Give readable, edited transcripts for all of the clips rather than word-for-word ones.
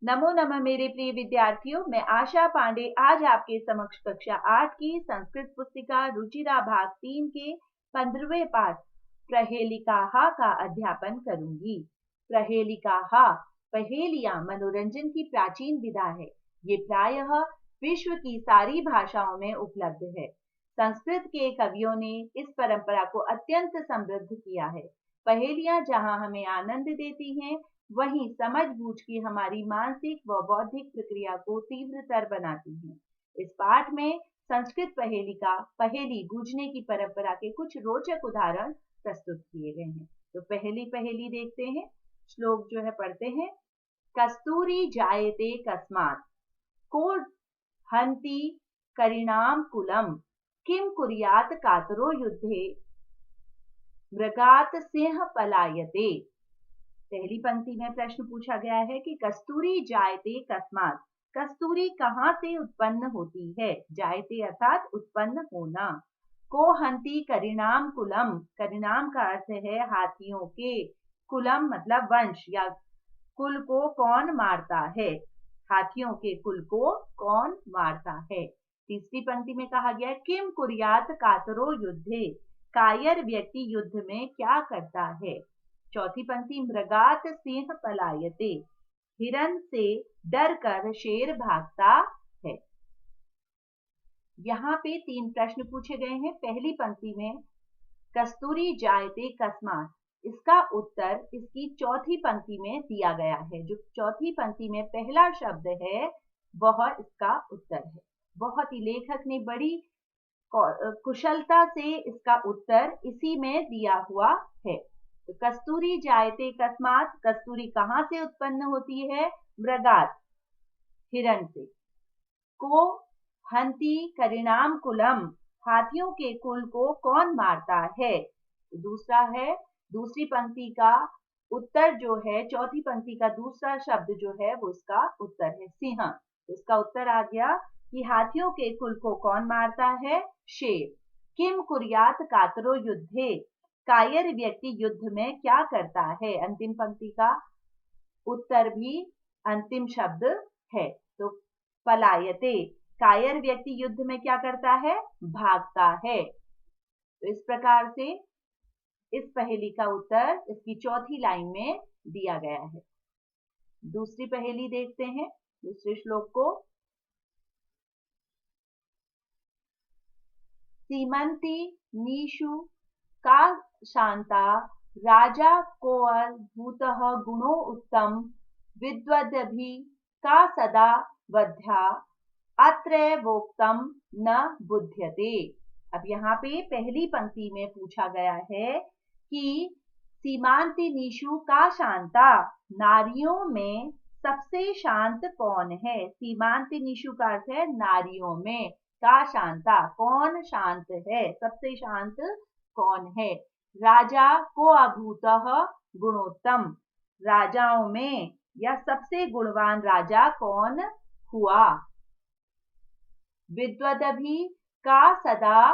नमो नमः मेरे प्रिय विद्यार्थियों, मैं आशा पांडे आज आपके समक्ष कक्षा 8 की संस्कृत पुस्तिका रुचिरा भाग 3 के 15वें पाठ प्रहेलिकाहा का अध्यापन करूंगी। प्रहेलिकाहा पहेलियां मनोरंजन की प्राचीन विधा है। ये प्रायः विश्व की सारी भाषाओं में उपलब्ध है। संस्कृत के कवियों ने इस परंपरा को अत्यंत समृद्ध किया है। पहेलियां जहां हमें आनंद देती हैं, वहीं समझबूझ की हमारी मानसिक व बौद्धिक प्रक्रिया को तीव्रतर बनाती हैं। इस पाठ में संस्कृत पहेली बूझने की परंपरा के कुछ रोचक उदाहरण प्रस्तुत किए गए हैं। तो पहली पहेली देखते हैं। श्लोक जो है पढ़ते हैं। कस्तूरी जायते कस्मात् को हन्ति करिणाम कुलम किम कुर्यात कातरो युद्धे मृगात सिंह पलायते। पहली पंक्ति में प्रश्न पूछा गया है कि कस्तूरी जायते कस्मात्, कस्तूरी कहाँ से उत्पन्न होती है। जायते अर्थात उत्पन्न होना। को हन्ति करिणाम कुलम, करिणाम का अर्थ है हाथियों के, कुलम मतलब वंश या कुल को कौन मारता है, हाथियों के कुल को कौन मारता है। तीसरी पंक्ति में कहा गया किम कुर्यात कातरो युद्धे, कायर व्यक्ति युद्ध में क्या करता है। चौथी पंक्ति मृगात सिंह पलायते, हिरण से डर कर शेर भागता है। यहाँ पे 3 प्रश्न पूछे गए हैं। पहली पंक्ति में कस्तूरी जायते कस्मात्, इसका उत्तर इसकी चौथी पंक्ति में दिया गया है। जो चौथी पंक्ति में पहला शब्द है वह इसका उत्तर है। बहुत ही लेखक ने बड़ी कुशलता से इसका उत्तर इसी में दिया हुआ है। तो कस्तूरी जायते कस्मात्, कस्तूरी कहाँ से उत्पन्न होती है। मृगात, हिरण से। को हन्ति करिणाम कुलम, हाथियों के कुल को कौन मारता है। तो दूसरा है, दूसरी पंक्ति का उत्तर जो है, चौथी पंक्ति का दूसरा शब्द जो है वो इसका उत्तर है सिंह। तो इसका उत्तर आ गया कि हाथियों के कुल को कौन मारता है, शेर। किम कुर्यात कातरो युद्धे, कायर व्यक्ति युद्ध में क्या करता है। अंतिम पंक्ति का उत्तर भी अंतिम शब्द है। तो पलायते, कायर व्यक्ति युद्ध में क्या करता है, भागता है। तो इस प्रकार से इस पहेली का उत्तर इसकी चौथी लाइन में दिया गया है। दूसरी पहेली देखते हैं, दूसरे श्लोक को। सीमंती नीषु का शांता राजा कोअल भूतः गुणो उत्तम विद्वदभि का सदा वध्या अत्रैवोक्तम न बुध्यते। अब यहाँ पे पहली पंक्ति में पूछा गया है कि सीमांति नीषु का शांता, नारियों में सबसे शांत कौन है। सीमांति नीषु का अर्थ है नारियों में, का शांता कौन शांत है, सबसे शांत कौन है। राजा को अभूतः गुणोत्तम, राजाओं में या सबसे गुणवान राजा कौन हुआ। विद्वदभि का सदा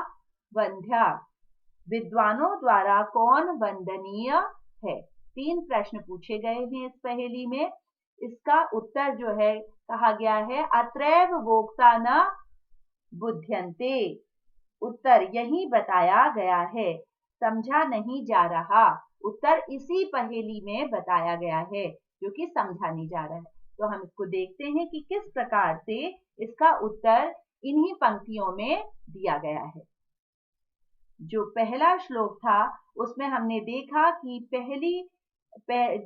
वंध्या, विद्वानों द्वारा कौन वंदनीय है। 3 प्रश्न पूछे गए हैं इस पहेली में। इसका उत्तर जो है कहा गया है अत्रैव वोक्ता न बुध्यन्ते, उत्तर यही बताया गया है, समझा नहीं जा रहा। उत्तर इसी पहेली में बताया गया है जो कि समझा नहीं जा रहा है। तो हम इसको देखते हैं कि किस प्रकार से इसका उत्तर इन्हीं पंक्तियों में दिया गया है। जो पहला श्लोक था उसमें हमने देखा कि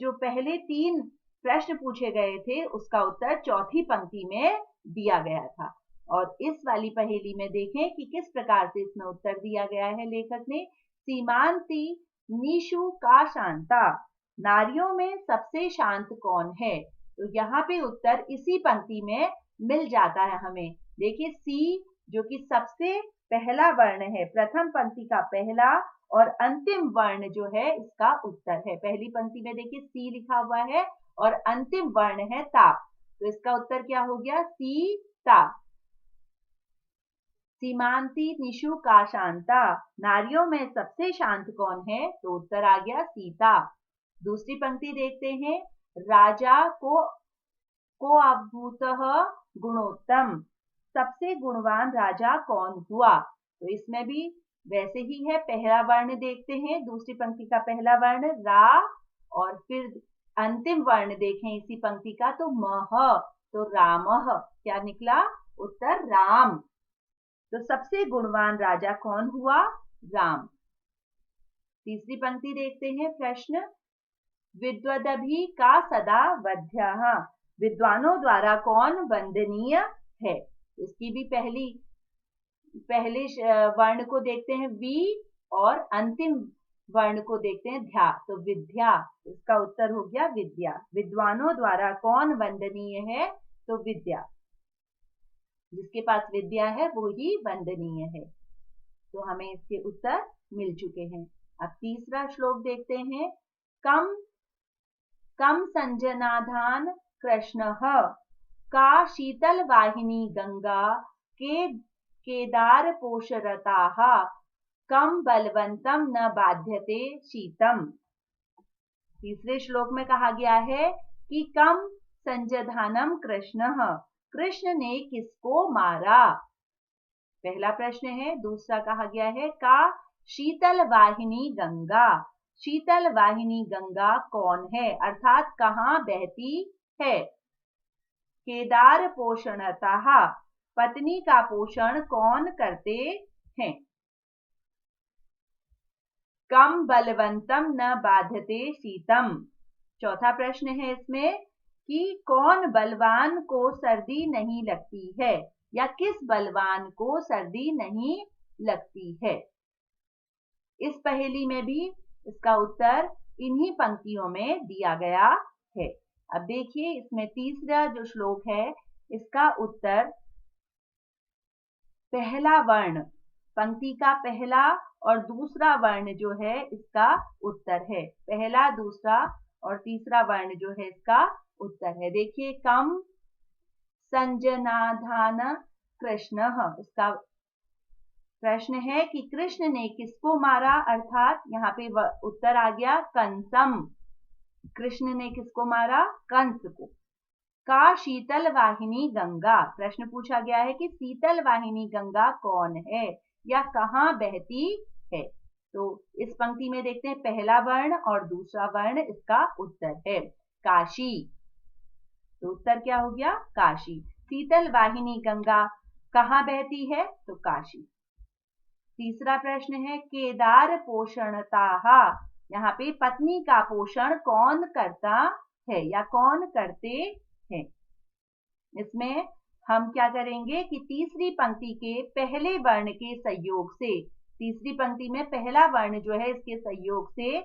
जो पहले 3 प्रश्न पूछे गए थे उसका उत्तर चौथी पंक्ति में दिया गया था। और इस वाली पहेली में देखें कि किस प्रकार से इसमें उत्तर दिया गया है लेखक ने। सीमांति नीषु का शांता, नारियों में सबसे शांत कौन है। तो यहाँ पे उत्तर इसी पंक्ति में मिल जाता है हमें। देखिए सी जो कि सबसे पहला वर्ण है, प्रथम पंक्ति का पहला और अंतिम वर्ण जो है इसका उत्तर है। पहली पंक्ति में देखिए सी लिखा हुआ है और अंतिम वर्ण है ता, तो इसका उत्तर क्या हो गया, सीता। सीमांति निशु का शांता, नारियों में सबसे शांत कौन है, तो उत्तर आ गया सीता। दूसरी पंक्ति देखते हैं, राजा को को अभूतः गुणोत्तम, सबसे गुणवान राजा कौन हुआ। तो इसमें भी वैसे ही है, पहला वर्ण देखते हैं, दूसरी पंक्ति का पहला वर्ण रा और फिर अंतिम वर्ण देखें इसी पंक्ति का तो मह, तो रामः, क्या निकला उत्तर राम। तो सबसे गुणवान राजा कौन हुआ, राम। तीसरी पंक्ति देखते हैं, प्रश्न विद्वदभि का सदा वध्यः, विद्वानों द्वारा कौन वंदनीय है। इसकी भी पहले वर्ण को देखते हैं वी और अंतिम वर्ण को देखते हैं ध्या, तो विद्या, इसका उत्तर हो गया विद्या। विद्वानों द्वारा कौन वंदनीय है, तो विद्या, जिसके पास विद्या है वो ही वंदनीय है। तो हमें इसके उत्तर मिल चुके हैं। अब तीसरा श्लोक देखते हैं, कम कम संजनाधान कृष्णः, का शीतल वाहिनी गंगा के केदार पोषरताः, कम बलवंतम न बाध्यते शीतम। तीसरे श्लोक में कहा गया है कि कम संजधानम कृष्णः, कृष्ण ने किसको मारा। पहला प्रश्न है। दूसरा कहा गया है का शीतल वाहिनी गंगा, शीतल वाहिनी गंगा कौन है, अर्थात कहाँ बहती है। केदार पोषणतः, पत्नी का पोषण कौन करते हैं। कम बलवंतम न बाध्यते शीतम। चौथा प्रश्न है इसमें कि कौन बलवान को सर्दी नहीं लगती है, या किस बलवान को सर्दी नहीं लगती है। इस पहेली में भी इसका उत्तर इन्हीं पंक्तियों में दिया गया है। अब देखिए इसमें तीसरा जो श्लोक है इसका उत्तर पहला वर्ण, पंक्ति का पहला और दूसरा वर्ण जो है इसका उत्तर है। पहला, दूसरा और तीसरा वर्ण जो है इसका उत्तर है। देखिए कम संजनाधान कृष्ण, इसका प्रश्न है कि कृष्ण ने किसको मारा, अर्थात यहाँ पे उत्तर आ गया कंसम। कृष्ण ने किसको मारा, कंस को। का शीतल वाहिनी गंगा, प्रश्न पूछा गया है कि शीतल वाहिनी गंगा कौन है या कहाँ बहती है। तो इस पंक्ति में देखते हैं पहला वर्ण और दूसरा वर्ण, इसका उत्तर है काशी। तो उत्तर क्या हो गया, काशी। शीतल वाहिनी गंगा कहाँ बहती है, तो काशी। तीसरा प्रश्न है केदार पोषणताः, यहाँ पे पत्नी का पोषण कौन करता है या कौन करते हैं। इसमें हम क्या करेंगे कि तीसरी पंक्ति के पहले वर्ण के संयोग से, तीसरी पंक्ति में पहला वर्ण जो है इसके संयोग से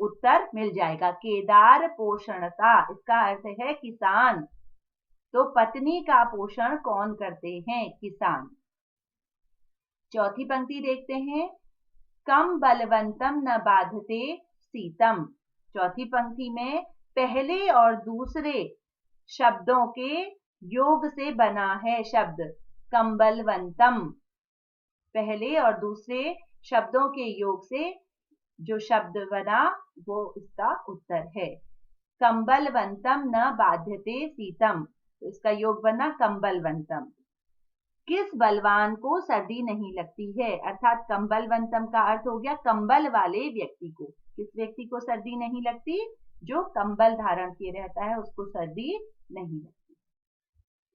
उत्तर मिल जाएगा। केदार पोषणता, इसका अर्थ है किसान, तो पत्नी का पोषण कौन करते हैं, किसान। चौथी पंक्ति देखते हैं, कम बलवंतम न बाधते शीतम। चौथी पंक्ति में पहले और दूसरे शब्दों के योग से बना है शब्द कंबलवंतम। पहले और दूसरे शब्दों के योग से जो शब्द बना वो इसका उत्तर है। कंबलवंतम न बाध्यते शीतम, तो इसका योग बना कंबलवंतम। किस बलवान को सर्दी नहीं लगती है, अर्थात कंबलवंतम का अर्थ हो गया कंबल वाले व्यक्ति को। किस व्यक्ति को सर्दी नहीं लगती, जो कंबल धारण किए रहता है उसको सर्दी नहीं लगती।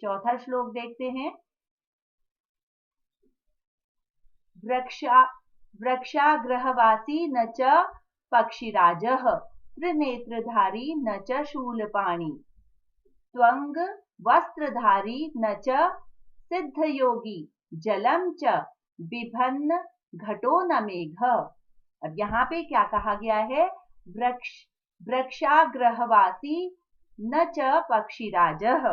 चौथा श्लोक देखते हैं, वृक्षाग्रहवासी न च पक्षिराजः, त्रिनेत्रधारी न च शूलपाणि, त्वंग वस्त्रधारी न च सिद्धयोगी, जलम च बिभन्न घटो न मेघ। अब यहाँ पे क्या कहा गया है, वृक्षाग्रहवासी न च पक्षीराजः,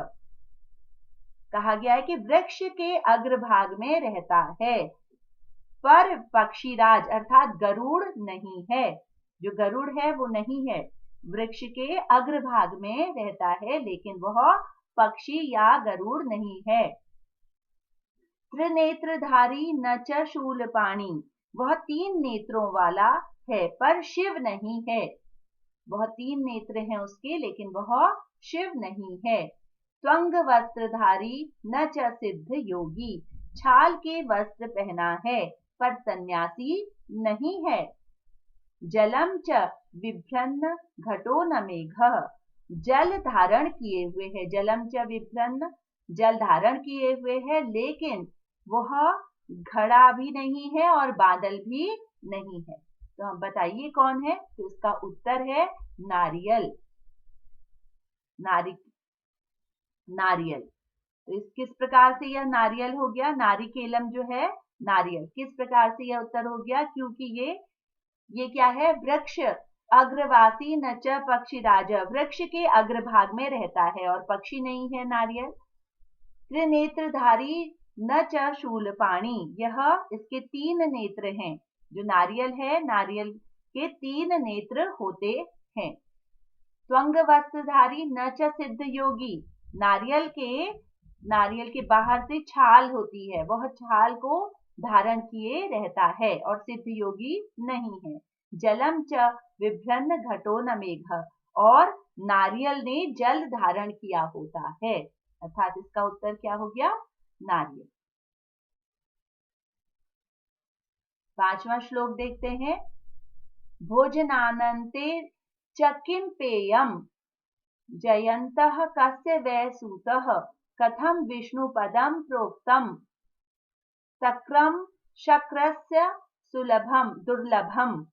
कहा गया है कि वृक्ष के अग्रभाग में रहता है पर पक्षीराज अर्थात गरुड़ नहीं है। जो गरुड़ है वो नहीं है, वृक्ष के अग्रभाग में रहता है लेकिन वह पक्षी या गरुड़ नहीं है। त्रिनेत्रधारी न च शूलपाणि, वह 3 नेत्रों वाला है पर शिव नहीं है। वह 3 नेत्र हैं उसके लेकिन वह शिव नहीं है। त्वंग वस्त्रधारी न च सिद्ध योगी, छाल के वस्त्र पहना है पर सन्यासी नहीं है। जलम च बिभ्रन्न घटो न मेघः, जल धारण किए हुए है, जलम च बिभ्रन्न जल धारण किए हुए है, लेकिन वह घड़ा भी नहीं है और बादल भी नहीं है। तो हम बताइए कौन है? तो इसका उत्तर है नारियल। नारियल। तो इस किस प्रकार से यह नारियल हो गया? नारिकेलम जो है नारियल, किस प्रकार से यह उत्तर हो गया? क्योंकि ये क्या है? वृक्ष अग्रवासी न च पक्षीराज, वृक्ष के अग्रभाग में रहता है और पक्षी नहीं है नारियल। त्रिनेत्रधारी न च शूलपाणी, यह इसके 3 नेत्र हैं। जो नारियल है, नारियल के 3 नेत्र होते हैं। त्वंग वस्त्रधारी न च सिद्ध योगी, नारियल के बाहर से छाल होती है, वह छाल को धारण किए रहता है और सिद्ध योगी नहीं है। जलम च विभ्रन्न घटो न मेघ, और नारियल ने जल धारण किया होता है, अर्थात इसका उत्तर क्या हो गया? नारियल। 5वां श्लोक देखते हैं। भोजनानन्ते च किं पेयम्, जयन्तः कस्य वै सूतः, कथं विष्णुपदं प्रोक्तम्, तक्रम शक्रस्य सुलभम दुर्लभम।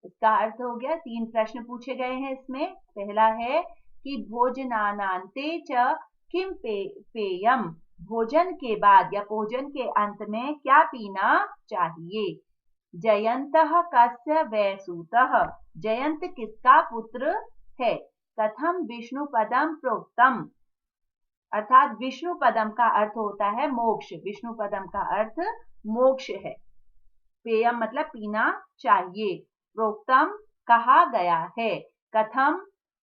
इसका अर्थ हो गया, 3 प्रश्न पूछे गए हैं इसमें। पहला है कि भोजनानान्ते च किं पेयम, भोजन के बाद या भोजन के अंत में क्या पीना चाहिए। जयन्तः कस्य वै सूतः, जयंत किसका पुत्र है। कथम विष्णु पदम प्रोक्तम, अर्थात विष्णु पदम का अर्थ होता है मोक्ष, विष्णु पदम का अर्थ मोक्ष है। पेयम मतलब पीना चाहिए, प्रोक्तम कहा गया है, कथम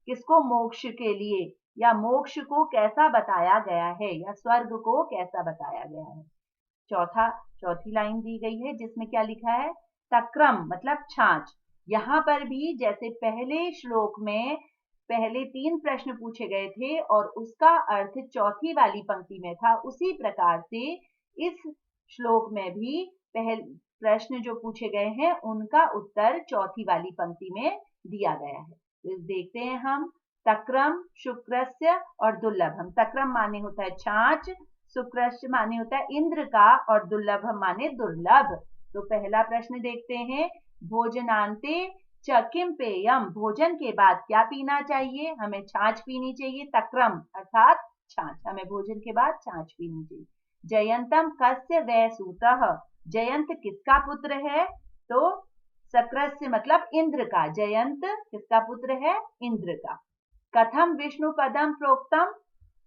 किसको, मोक्ष के लिए, या मोक्ष को कैसा बताया गया है, या स्वर्ग को कैसा बताया गया है। चौथी लाइन दी गई है जिसमें क्या लिखा है? तक्रम मतलब छाछ। यहाँ पर भी जैसे पहले श्लोक में पहले 3 प्रश्न पूछे गए थे और उसका अर्थ चौथी वाली पंक्ति में था, उसी प्रकार से इस श्लोक में भी प्रश्न जो पूछे गए हैं उनका उत्तर चौथी वाली पंक्ति में दिया गया है। तो देखते हैं हम। तक्रम, शुक्रस्य और दुर्लभम। तक्रम माने होता है छाछ, शुक्रस्य माने होता है इंद्र का, और दुर्लभम माने दुर्लभ। तो पहला प्रश्न देखते हैं। भोजनांते च किं पेयम, भोजन के बाद क्या पीना चाहिए? हमें छाछ पीनी चाहिए। तक्रम अर्थात छाछ, हमें भोजन के बाद छाछ पीनी चाहिए। जयंतम कस्य वै सूतः, जयंत किसका पुत्र है? तो शक्रस्य मतलब इंद्र का, जयंत किसका पुत्र है? इंद्र का। कथम विष्णु पदम प्रोक्तम,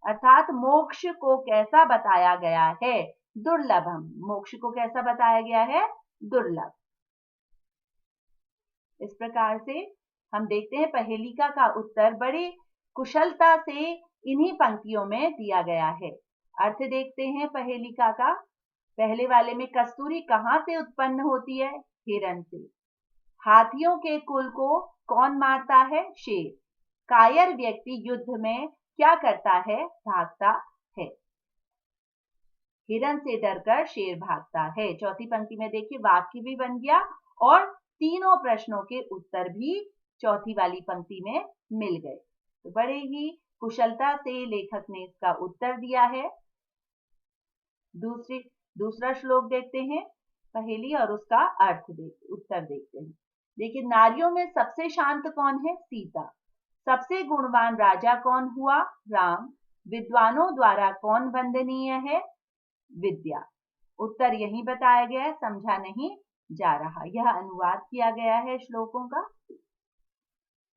अर्थात मोक्ष को कैसा बताया गया है? दुर्लभम, मोक्ष को कैसा बताया गया है? दुर्लभ। इस प्रकार से हम देखते हैं पहेलिका का उत्तर बड़े कुशलता से इन्हीं पंक्तियों में दिया गया है। अर्थ देखते हैं पहेलिका का। पहले वाले में कस्तूरी कहाँ से उत्पन्न होती है? हिरण से। हाथियों के कुल को कौन मारता है? शेर। कायर व्यक्ति युद्ध में क्या करता है? भागता है। हिरण से डरकर शेर भागता है। चौथी पंक्ति में देखिए वाक्य भी बन गया और तीनों प्रश्नों के उत्तर भी चौथी वाली पंक्ति में मिल गए। तो बड़े ही कुशलता से लेखक ने इसका उत्तर दिया है। दूसरा श्लोक देखते हैं पहेली और उसका उत्तर देखते हैं। देखिए, नारियों में सबसे शांत कौन है? सीता। सबसे गुणवान राजा कौन हुआ? राम। विद्वानों द्वारा कौन वंदनीय है? विद्या। उत्तर यही बताया गया है, समझा नहीं जा रहा। यह अनुवाद किया गया है श्लोकों का।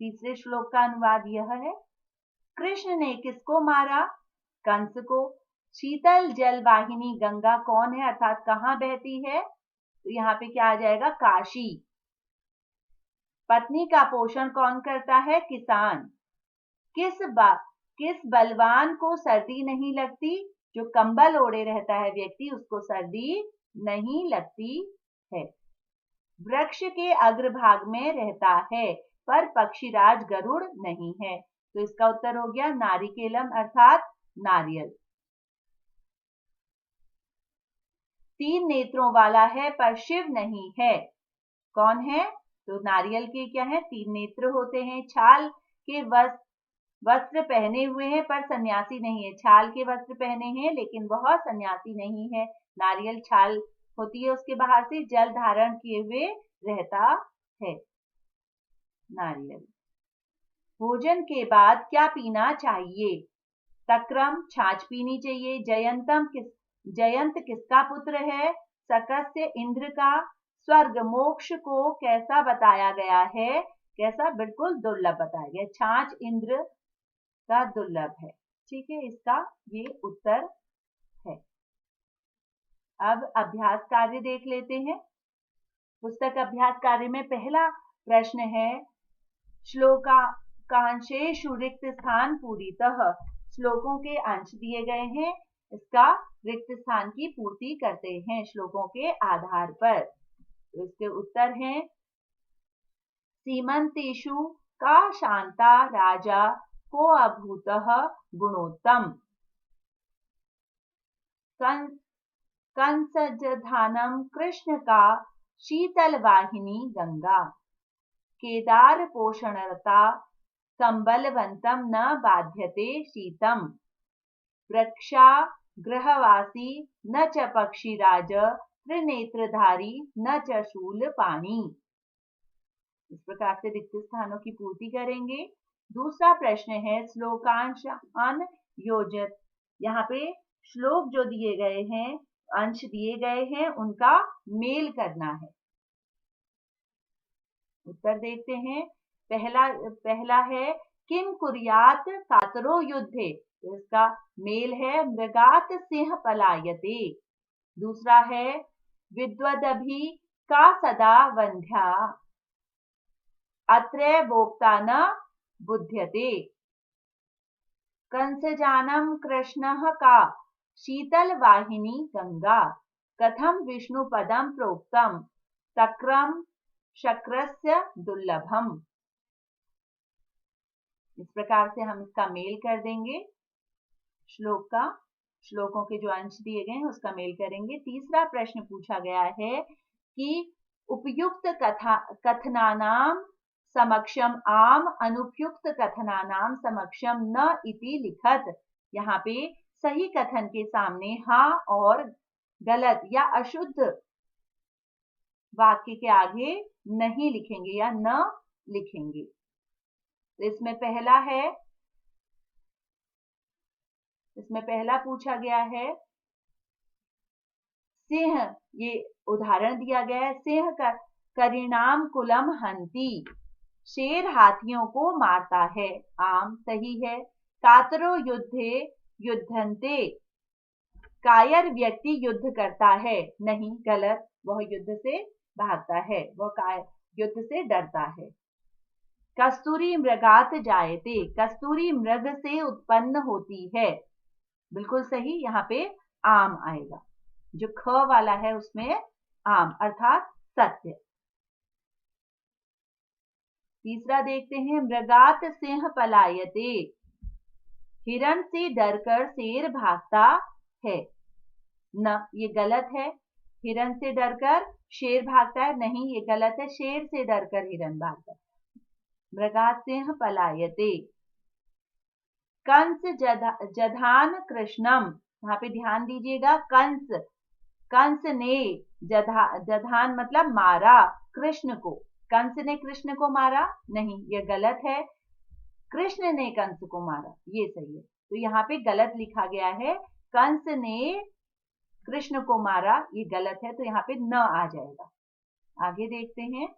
तीसरे श्लोक का अनुवाद यह है। कृष्ण ने किसको मारा? कंस को। शीतल जल वाहिनी गंगा कौन है, अर्थात कहाँ बहती है? तो यहाँ पे क्या आ जाएगा? काशी। पत्नी का पोषण कौन करता है? किसान। किस बलवान को सर्दी नहीं लगती? जो कंबल ओढ़े रहता है व्यक्ति, उसको सर्दी नहीं लगती है। वृक्ष के अग्रभाग में रहता है पर पक्षीराज गरुड़ नहीं है। तो इसका उत्तर हो गया नारिकेलम, अर्थात नारियल। 3 नेत्रों वाला है पर शिव नहीं है, कौन है? तो नारियल के क्या है, 3 नेत्र होते हैं। छाल के वस्त्र पहने हुए हैं पर सन्यासी नहीं है। छाल के वस्त्र पहने हैं लेकिन वह सन्यासी नहीं है। नारियल छाल होती है उसके बाहर से, जल धारण किए हुए रहता है नारियल। भोजन के बाद क्या पीना चाहिए? तक्रम, छाछ पीनी चाहिए। जयंत किसका पुत्र है? सकस्य, इंद्र का। स्वर्ग, मोक्ष को कैसा बताया गया है? कैसा? बिल्कुल दुर्लभ बताया गया। छाछ इंद्र का दुर्लभ है। ठीक है, इसका ये उत्तर है। अब अभ्यास कार्य देख लेते हैं। पुस्तक अभ्यास कार्य में पहला प्रश्न है, श्लोकांशेषु रिक्त स्थान पूरितः। श्लोकों के अंश दिए गए हैं, इसका रिक्त स्थान की पूर्ति करते हैं श्लोकों के आधार पर। तो इसके उत्तर हैं, सीमंतेषु का शांता राजा को अभूतः गुणोत्तम। कंसजधानम कृष्ण का शीतल वाहिनी गंगा। केदार पोषणरता संबलवंतम न बाध्यते शीतम। वृक्षा ग्रहवासी न च पक्षीराज त्रिनेत्रधारी न च शूलपाणी। इस प्रकार से रिक्त स्थानों की पूर्ति करेंगे। दूसरा प्रश्न है, श्लोकांशान योजित। यहाँ पे श्लोक जो दिए गए हैं, अंश दिए गए हैं, उनका मेल करना है। उत्तर देखते हैं। पहला है, किम कुर्यात कातरो युद्धे। इसका मेल है, मृगात सिंह पलायते। दूसरा है, विद्वदभि का सदा वंध्या अत्र भोक्ता न बुध्यते। कंसजानम कृष्णः का शीतल वाहिनी गंगा। कथम विष्णु पदम प्रोक्तम तक्रम शक्रस्य दुर्लभम। इस प्रकार से हम इसका मेल कर देंगे। श्लोकों के जो अंश दिए गए हैं उसका मेल करेंगे। तीसरा प्रश्न पूछा गया है कि उपयुक्त कथनानाम समक्षम आम अनुपयुक्त कथनानाम समक्षम न इति लिखत। यहाँ पे सही कथन के सामने हाँ और गलत या अशुद्ध वाक्य के आगे नहीं लिखेंगे या न लिखेंगे। तो इसमें पहला पूछा गया है, सिंह, ये उदाहरण दिया गया है, सिंह का करिणाम कुलम हंती। शेर हाथियों को मारता है, आम सही है। कातरो युद्धे युद्धन्ते। कायर व्यक्ति युद्ध करता है, नहीं गलत, वह युद्ध से भागता है, वह युद्ध से डरता है। कस्तूरी मृगात जायते। कस्तूरी मृग से उत्पन्न होती है, बिल्कुल सही। यहाँ पे आम आएगा, जो ख वाला है उसमें आम अर्थात सत्य। तीसरा देखते हैं, मृगात सिंह पलायते। हिरण से डरकर शेर भागता है, न, ये गलत है। हिरण से डरकर शेर भागता है, नहीं, ये गलत है। शेर से डरकर हिरण भागता है। मृगात सिंह पलायते। कंस जधान कृष्णम। यहाँ पे ध्यान दीजिएगा, कंस ने जधान मतलब मारा कृष्ण को। कंस ने कृष्ण को मारा, नहीं, यह गलत है। कृष्ण ने कंस को मारा, ये सही है। तो यहाँ पे गलत लिखा गया है, कंस ने कृष्ण को मारा, ये गलत है, तो यहाँ पे न आ जाएगा। आगे देखते हैं,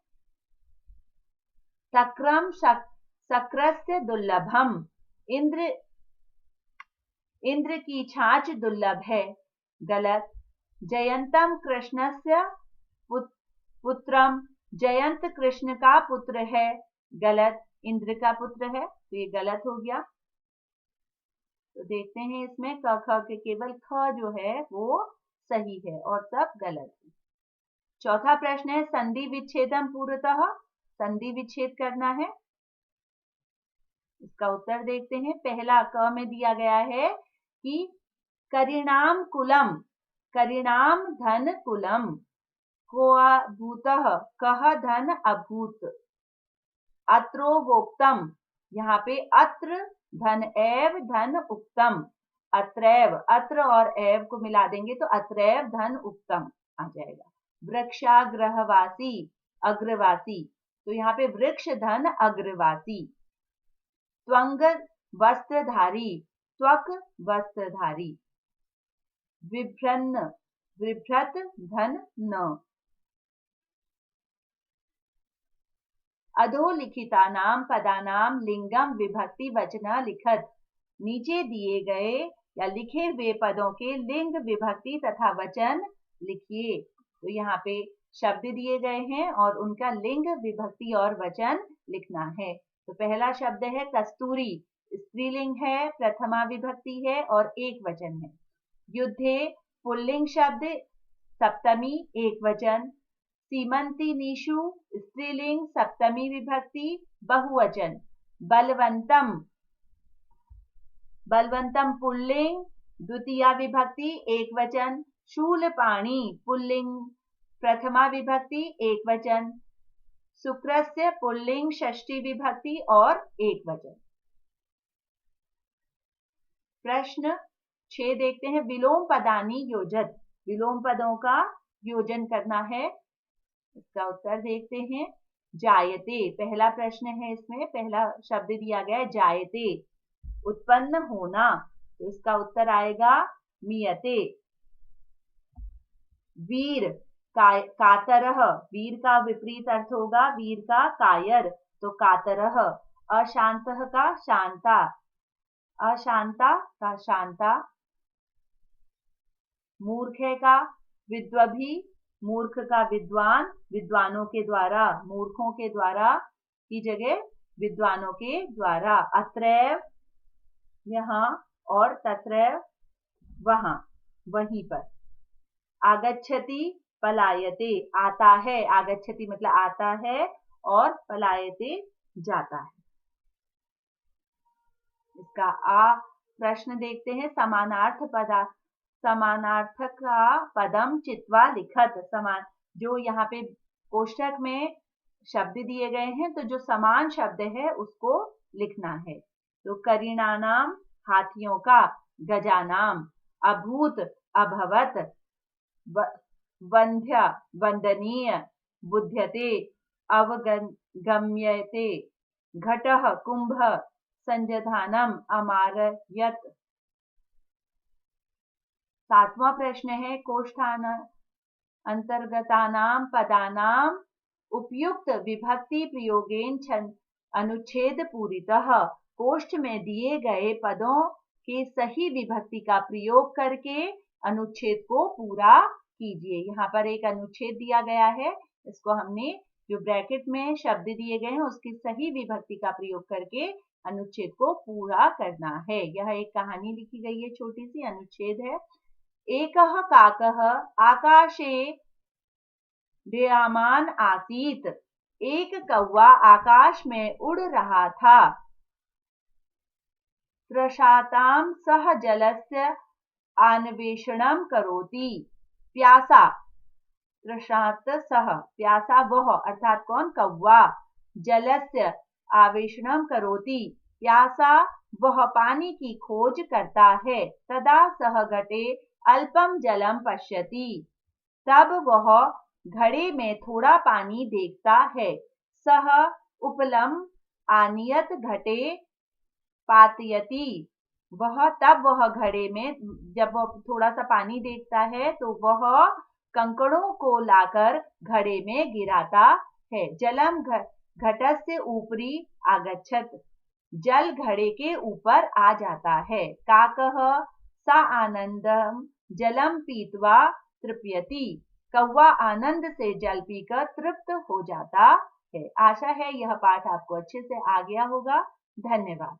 तक्रम शक्रस्य दुर्लभम। इंद्र की छाछ दुर्लभ है, गलत। जयंतम कृष्णस्य पुत्रम। जयंत कृष्ण का पुत्र है, गलत। इंद्र का पुत्र है, तो ये गलत हो गया। तो देखते हैं इसमें क ख के केवल ख जो है वो सही है और सब गलत है। चौथा प्रश्न है, संधि विच्छेदम पूर्वतः। संधि विच्छेद करना है, इसका उत्तर देखते हैं। पहला क में दिया गया है कि करिणाम कुलम, करिणाम धन कुलम, कोऽभूतः कह धन अभूत, अत्रोवोक्तम, यहाँ पे अत्र धन एव धन उक्तम, अत्रैव, अत्र और एव को मिला देंगे तो अत्रैव धन उक्तम आ जाएगा। वृक्षाग्रहवासी, अग्रवासी, तो यहाँ पे वृक्ष धन अग्रवासी। त्वंग वस्त्रधारी, त्वक वस्त्रधारी। विभ्रन्न, विभ्रत धन न। अधोलिखितानाम पदानाम लिंगम विभक्ति वचना लिखत, नीचे दिए गए या लिखे हुए पदों के लिंग विभक्ति तथा वचन लिखिए। तो यहाँ पे शब्द दिए गए हैं और उनका लिंग विभक्ति और वचन लिखना है। तो पहला शब्द है कस्तूरी, स्त्रीलिंग है, प्रथमा विभक्ति है और एक वचन है। युद्धे पुल्लिंग शब्द, सप्तमी एक वचन। सीमंती नीशु, स्त्रीलिंग, सप्तमी विभक्ति, बहुवचन। बलवंतम, बलवंतम पुल्लिंग, द्वितीया विभक्ति एक वचन। शूलपाणी पुल्लिंग, प्रथमा विभक्ति एक वचन। शुक्रस्य पुल्लिंग, षष्ठी विभक्ति और एक वचन। प्रश्न 6 देखते हैं। विलोम पदानी योजत, विलोम पदों का योजन करना है। इसका उत्तर देखते हैं। जायते, पहला प्रश्न है, इसमें पहला शब्द दिया गया है जायते, उत्पन्न होना, तो इसका उत्तर आएगा मियते। वीर, कातरह, वीर का विपरीत अर्थ होगा वीर का कायर, तो कातरह। अशांतः का शांता, अशांता का शांता। मूर्ख का विद्वभी, मूर्ख का विद्वान, विद्वानों के द्वारा, मूर्खों के द्वारा की जगह विद्वानों के द्वारा। अत्रैव यहाँ और तत्रैव वहां, वहीं पर। आगच्छति पलायते, आता है, आगच्छति मतलब आता है और पलायते जाता है। इसका आ प्रश्न देखते हैं। समानार्थ पदा, समानार्थक का पदम चित्वा लिखत, समान, जो यहाँ पे कोष्ठक में शब्द दिए गए हैं तो जो समान शब्द है उसको लिखना है। तो करीणानाम हाथियों का, गजानाम, अभूत अभवत, वंध्य वंदनीय, बुध्यते अवगम्यते, घटः कुंभ, संजधानम अमारयत। 7वां प्रश्न है। कोष्ठान अंतर्गतानाम पदानाम उपयुक्त विभक्ति प्रयोगेन अनुच्छेद पूरितः, कोष्ठ में दिए गए पदों के सही विभक्ति का प्रयोग करके अनुच्छेद को पूरा कीजिए। यहाँ पर एक अनुच्छेद दिया गया है, इसको हमने जो ब्रैकेट में शब्द दिए गए हैं उसकी सही विभक्ति का प्रयोग करके अनुच्छेद को पूरा करना है। यह एक कहानी लिखी गई है, छोटी सी अनुच्छेद है। एकः काकः आकाशे दीयमान आसीत, एक कौवा आकाश में उड़ रहा था। त्रषातां सह जलस्य अन्वेषणं करोति, प्यासा, त्रषात सह, प्यासा वह, अर्थात कौन, कौवा। जलस्य अन्वेषणं करोति, प्यासा वह पानी की खोज करता है। तदा सह घटे अल्पम जलम पश्यति, तब वह घड़े में थोड़ा पानी देखता है। सह उपलम आनियत घटे पातयति, तब वह घड़े में, जब वह थोड़ा सा पानी देखता है तो वह कंकड़ों को लाकर घड़े में गिराता है। जलम घटस्य ऊपरी आगच्छत, जल घड़े के ऊपर आ जाता है। काकः सा आनंदम जलम पीत्वा तृप्यति, कौवा आनंद से जल पीकर तृप्त हो जाता है। आशा है यह पाठ आपको अच्छे से आ गया होगा। धन्यवाद।